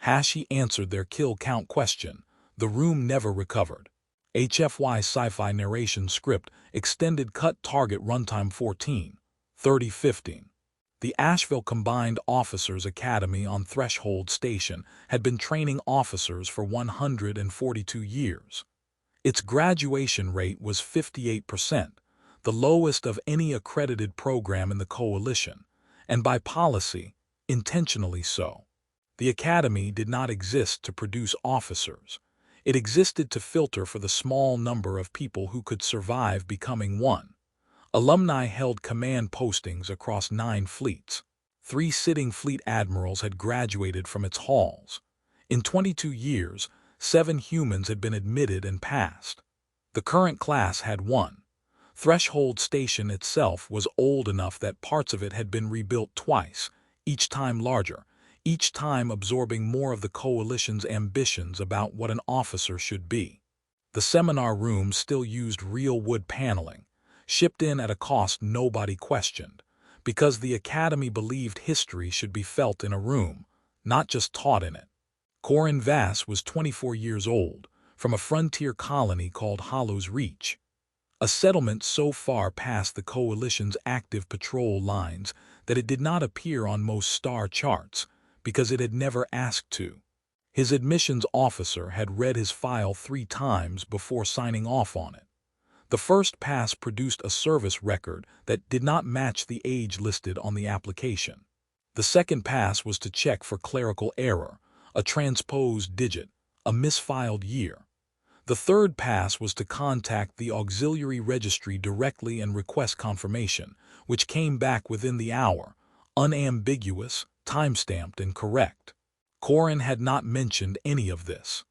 Hashi answered their kill count question. The room never recovered. HFY Sci Fi narration script extended cut target runtime 14:30:15. The Asheville Combined Officers Academy on Threshold Station had been training officers for 142 years. Its graduation rate was 58%, the lowest of any accredited program in the coalition, and by policy, intentionally so. The academy did not exist to produce officers. It existed to filter for the small number of people who could survive becoming one. Alumni held command postings across 9 fleets. 3 sitting fleet admirals had graduated from its halls. In 22 years, 7 humans had been admitted and passed. The current class had 1. Threshold Station itself was old enough that parts of it had been rebuilt twice, each time larger, each time absorbing more of the coalition's ambitions about what an officer should be. The seminar rooms still used real wood paneling, shipped in at a cost nobody questioned, because the academy believed history should be felt in a room, not just taught in it. Corin Vass was 24 years old, from a frontier colony called Hollows Reach, a settlement so far past the coalition's active patrol lines that it did not appear on most star charts, because it had never asked to. His admissions officer had read his file 3 times before signing off on it. The first pass produced a service record that did not match the age listed on the application. The second pass was to check for clerical error, a transposed digit, a misfiled year. The third pass was to contact the auxiliary registry directly and request confirmation, which came back within the hour, unambiguous, time-stamped, and correct. Corin had not mentioned any of this.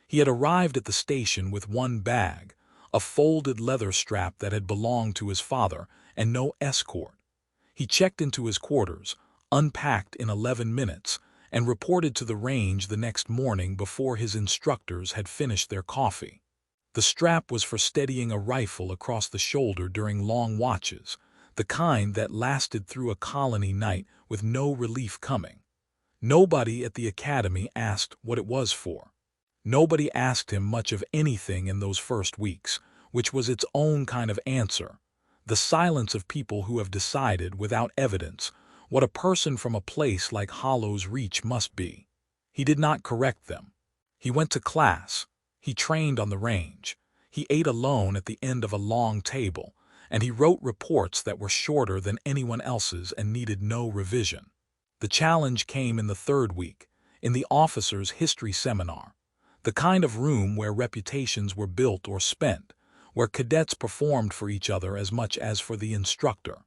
He had arrived at the station with 1 bag, a folded leather strap that had belonged to his father, and no escort. He checked into his quarters, unpacked in 11 minutes, and reported to the range the next morning before his instructors had finished their coffee. The strap was for steadying a rifle across the shoulder during long watches, the kind that lasted through a colony night with no relief coming. Nobody at the academy asked what it was for. Nobody asked him much of anything in those first weeks, which was its own kind of answer, the silence of people who have decided, without evidence, what a person from a place like Hollows Reach must be. He did not correct them. He went to class. He trained on the range. He ate alone at the end of a long table, and he wrote reports that were shorter than anyone else's and needed no revision. The challenge came in the 3rd week, in the officers' history seminar, the kind of room where reputations were built or spent, where cadets performed for each other as much as for the instructor.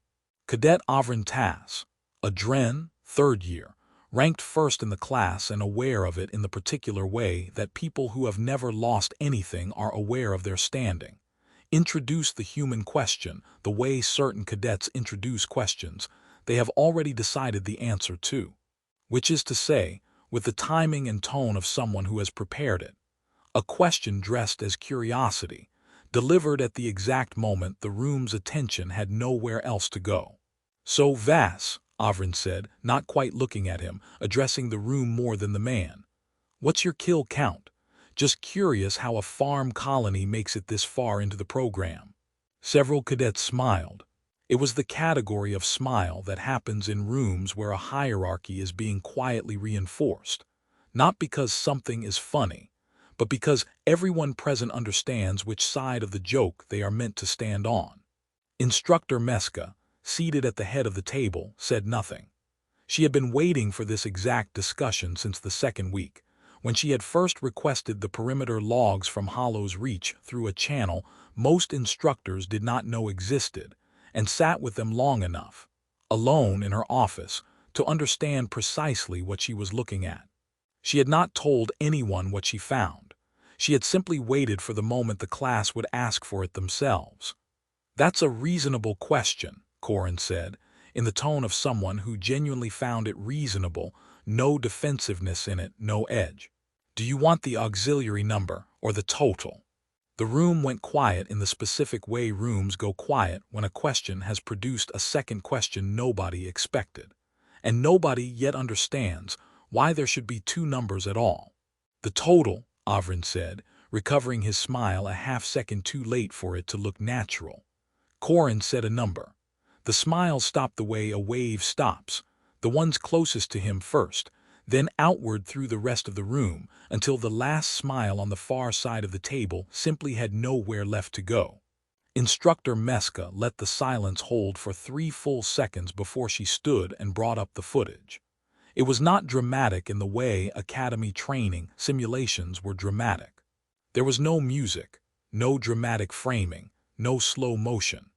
Cadet Avrin Tass, a Dren, 3rd year, ranked first in the class and aware of it in the particular way that people who have never lost anything are aware of their standing, introduced the human question the way certain cadets introduce questions they have already decided the answer to, which is to say, with the timing and tone of someone who has prepared it. A question dressed as curiosity, delivered at the exact moment the room's attention had nowhere else to go. "So, Vass," Avrin said, not quite looking at him, addressing the room more than the man. "What's your kill count? Just curious how a farm colony makes it this far into the program." Several cadets smiled. It was the category of smile that happens in rooms where a hierarchy is being quietly reinforced, not because something is funny, but because everyone present understands which side of the joke they are meant to stand on. Instructor Meska, seated at the head of the table, said nothing. She had been waiting for this exact discussion since the 2nd week, when she had first requested the perimeter logs from Hollows Reach through a channel most instructors did not know existed, and sat with them long enough, alone in her office, to understand precisely what she was looking at. She had not told anyone what she found. She had simply waited for the moment the class would ask for it themselves. "That's a reasonable question," Corin said, in the tone of someone who genuinely found it reasonable, no defensiveness in it, no edge. "Do you want the auxiliary number or the total?" The room went quiet in the specific way rooms go quiet when a question has produced a second question nobody expected, and nobody yet understands why there should be two numbers at all. The total, Avrin said, recovering his smile a half-second too late for it to look natural. Corin said a number. The smile stopped the way a wave stops, the ones closest to him first, then outward through the rest of the room until the last smile on the far side of the table simply had nowhere left to go. Instructor Meska let the silence hold for 3 full seconds before she stood and brought up the footage. It was not dramatic in the way academy training simulations were dramatic. There was no music, no dramatic framing, no slow motion.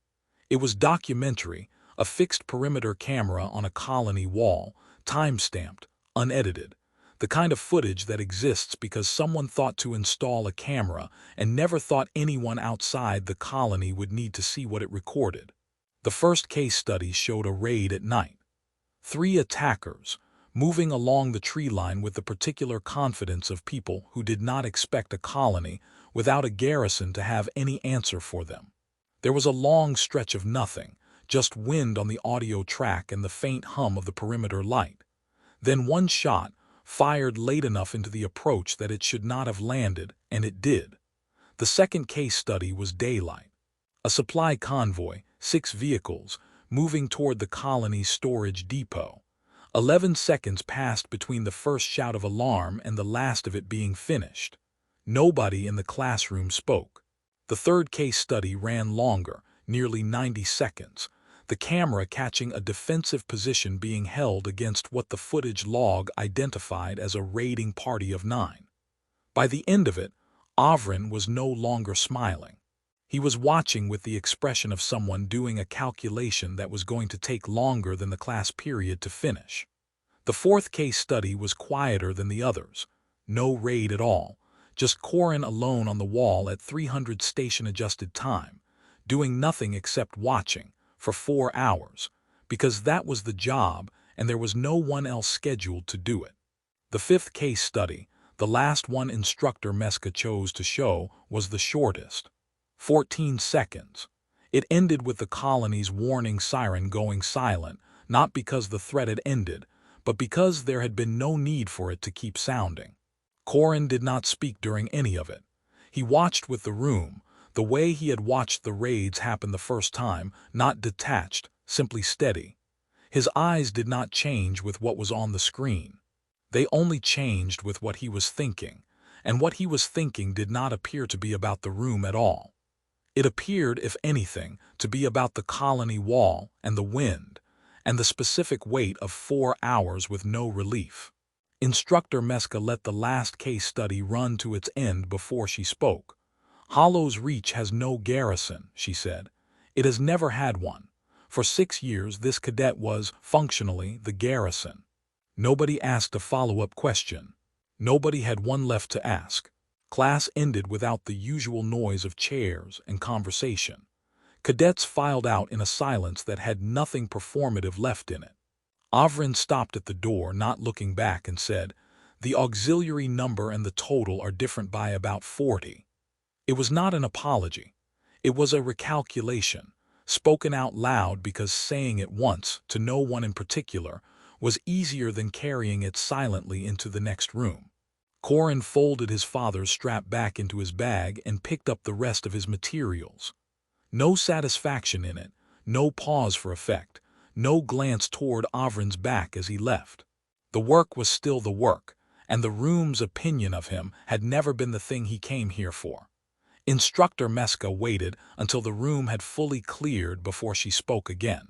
It was documentary, a fixed perimeter camera on a colony wall, time-stamped, unedited, the kind of footage that exists because someone thought to install a camera and never thought anyone outside the colony would need to see what it recorded. The first case study showed a raid at night. 3 attackers, moving along the tree line with the particular confidence of people who did not expect a colony without a garrison to have any answer for them. There was a long stretch of nothing, just wind on the audio track and the faint hum of the perimeter light. Then one shot, fired late enough into the approach that it should not have landed, and it did. The second case study was daylight. A supply convoy, 6 vehicles, moving toward the colony's storage depot. 11 seconds passed between the first shout of alarm and the last of it being finished. Nobody in the classroom spoke. The third case study ran longer, nearly 90 seconds, the camera catching a defensive position being held against what the footage log identified as a raiding party of 9. By the end of it, Avrin was no longer smiling. He was watching with the expression of someone doing a calculation that was going to take longer than the class period to finish. The fourth case study was quieter than the others. No raid at all, just Corin alone on the wall at 300 station-adjusted time, doing nothing except watching, for 4 hours, because that was the job and there was no one else scheduled to do it. The fifth case study, the last one Instructor Meska chose to show, was the shortest. 14 seconds. It ended with the colony's warning siren going silent, not because the threat had ended, but because there had been no need for it to keep sounding. Corin did not speak during any of it. He watched with the room, the way he had watched the raids happen the first time, not detached, simply steady. His eyes did not change with what was on the screen. They only changed with what he was thinking, and what he was thinking did not appear to be about the room at all. It appeared, if anything, to be about the colony wall and the wind, and the specific weight of 4 hours with no relief. Instructor Meska let the last case study run to its end before she spoke. Hollow's Reach has no garrison, she said. It has never had one. For 6 years this cadet was, functionally, the garrison. Nobody asked a follow-up question. Nobody had one left to ask. Class ended without the usual noise of chairs and conversation. Cadets filed out in a silence that had nothing performative left in it. Avrin stopped at the door, not looking back, and said, "The auxiliary number and the total are different by about 40. It was not an apology. It was a recalculation, spoken out loud because saying it once, to no one in particular, was easier than carrying it silently into the next room. Corin folded his father's strap back into his bag and picked up the rest of his materials. No satisfaction in it, no pause for effect, no glance toward Avrin's back as he left. The work was still the work, and the room's opinion of him had never been the thing he came here for. Instructor Meska waited until the room had fully cleared before she spoke again.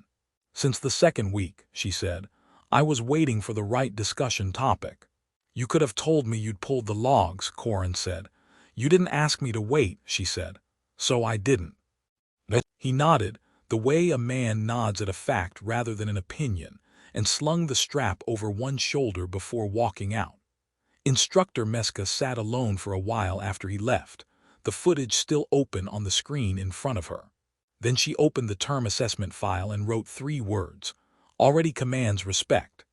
"Since the second week," she said, "I was waiting for the right discussion topic." "You could have told me you'd pulled the logs," Corin said. "You didn't ask me to wait," she said. "So I didn't." He nodded, the way a man nods at a fact rather than an opinion, and slung the strap over one shoulder before walking out. Instructor Meska sat alone for a while after he left, the footage still open on the screen in front of her. Then she opened the term assessment file and wrote 3 words. Already commands respect.